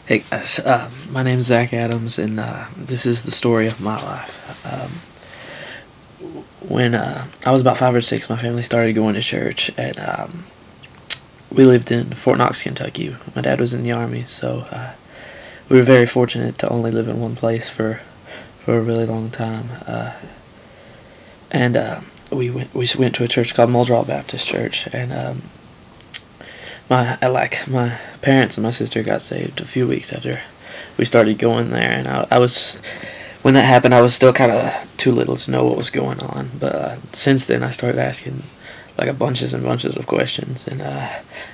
Hey guys, my name's Zach Adams, and this is the story of my life. When I was about 5 or 6, my family started going to church, and we lived in Fort Knox, Kentucky. My dad was in the Army, so we were very fortunate to only live in one place for a really long time. And we went to a church called Muldrow Baptist Church, and my parents and my sister got saved a few weeks after we started going there, and I was, when that happened, I was still kind of too little to know what was going on. But since then, I started asking like a bunches and bunches of questions, and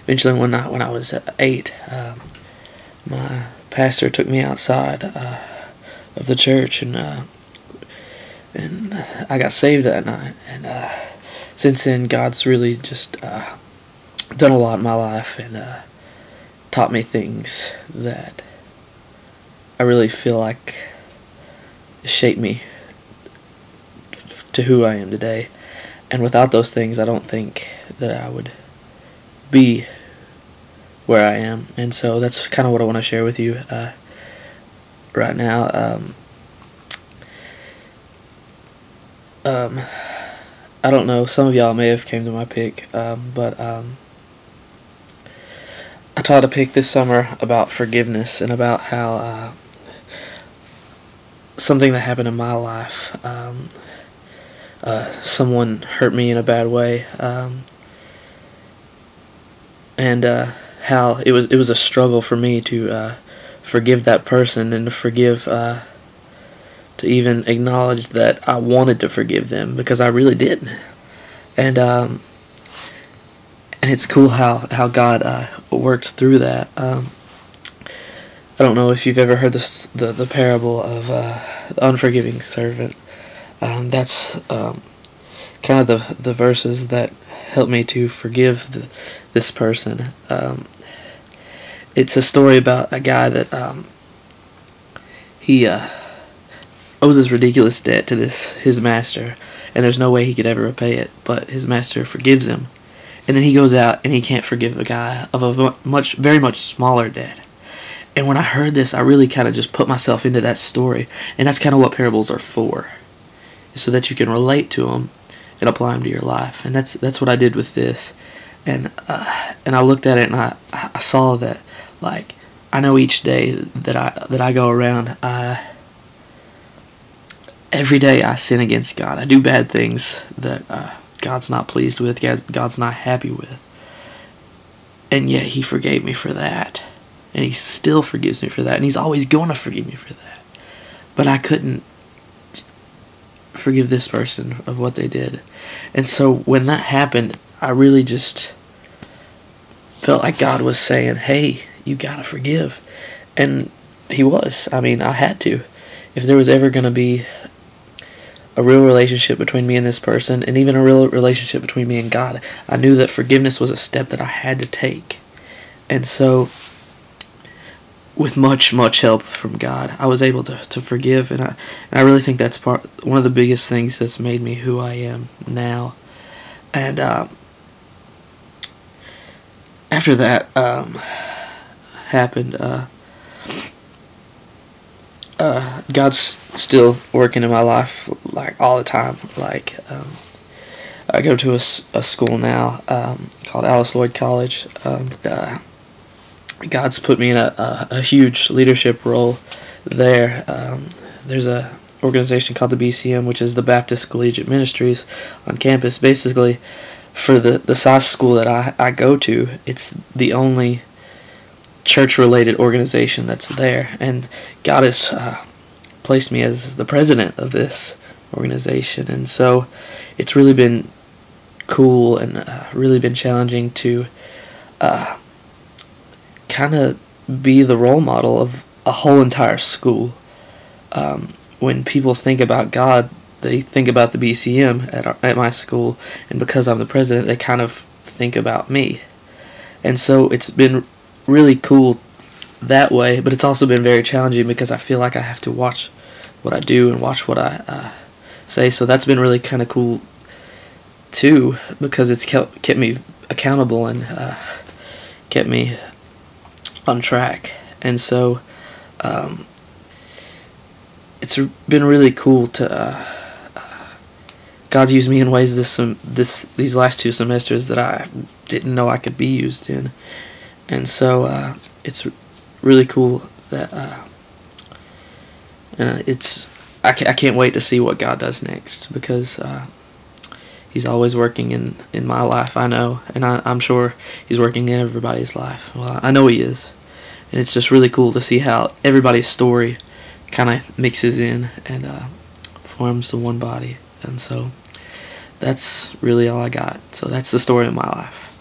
eventually one night when I was 8, my pastor took me outside of the church, and I got saved that night. And since then, God's really just done a lot in my life, and taught me things that I really feel like shaped me to who I am today. And without those things, I don't think that I would be where I am. And so that's kind of what I want to share with you right now. I don't know, some of y'all may have came to my pick, but I taught a pick this summer about forgiveness, and about how something that happened in my life, someone hurt me in a bad way, and how it was a struggle for me to forgive that person, and to forgive, to even acknowledge that I wanted to forgive them, because I really didn't. And it's cool how God worked through that. I don't know if you've ever heard the parable of the unforgiving servant. That's kind of the verses that helped me to forgive this person. It's a story about a guy that he owes this ridiculous debt to his master, and there's no way he could ever repay it, but his master forgives him. And then he goes out and he can't forgive a guy of a very much smaller debt. And when I heard this, I really kind of just put myself into that story. And that's kind of what parables are for, so that you can relate to them and apply them to your life. And that's what I did with this. And I looked at it, and I saw that, like, I know each day that I go around, every day I sin against God. I do bad things that God's not pleased with, God's not happy with. And yet He forgave me for that. And He still forgives me for that. And He's always going to forgive me for that. But I couldn't forgive this person of what they did. And so when that happened, I really just felt like God was saying, hey, you gotta forgive. And He was. I mean, I had to. If there was ever going to be a real relationship between me and this person, and even a real relationship between me and God, I knew that forgiveness was a step that I had to take. And so, with much help from God, I was able to forgive, and I really think that's one of the biggest things that's made me who I am now. And after that happened, God's still working in my life, like, all the time. Like, I go to a school now called Alice Lloyd College. God's put me in a huge leadership role there. There's a organization called the BCM, which is the Baptist Collegiate Ministries on campus. Basically, for the size school that I go to, it's the only church-related organization that's there, and God has placed me as the president of this organization. And so it's really been cool, and really been challenging to kind of be the role model of a whole entire school. When people think about God, they think about the BCM at my school, and because I'm the president, they kind of think about me. And so it's been really cool that way, but it's also been very challenging, because I feel like I have to watch what I do and watch what I say. So that's been really kind of cool too, because it's kept me accountable, and kept me on track. And so it's been really cool to God's used me in ways these last 2 semesters that I didn't know I could be used in. And so it's really cool that I can't wait to see what God does next, because He's always working in my life, I know, and I'm sure He's working in everybody's life. Well, I know He is, and it's just really cool to see how everybody's story kind of mixes in and forms the one body. And so that's really all I got. So that's the story of my life.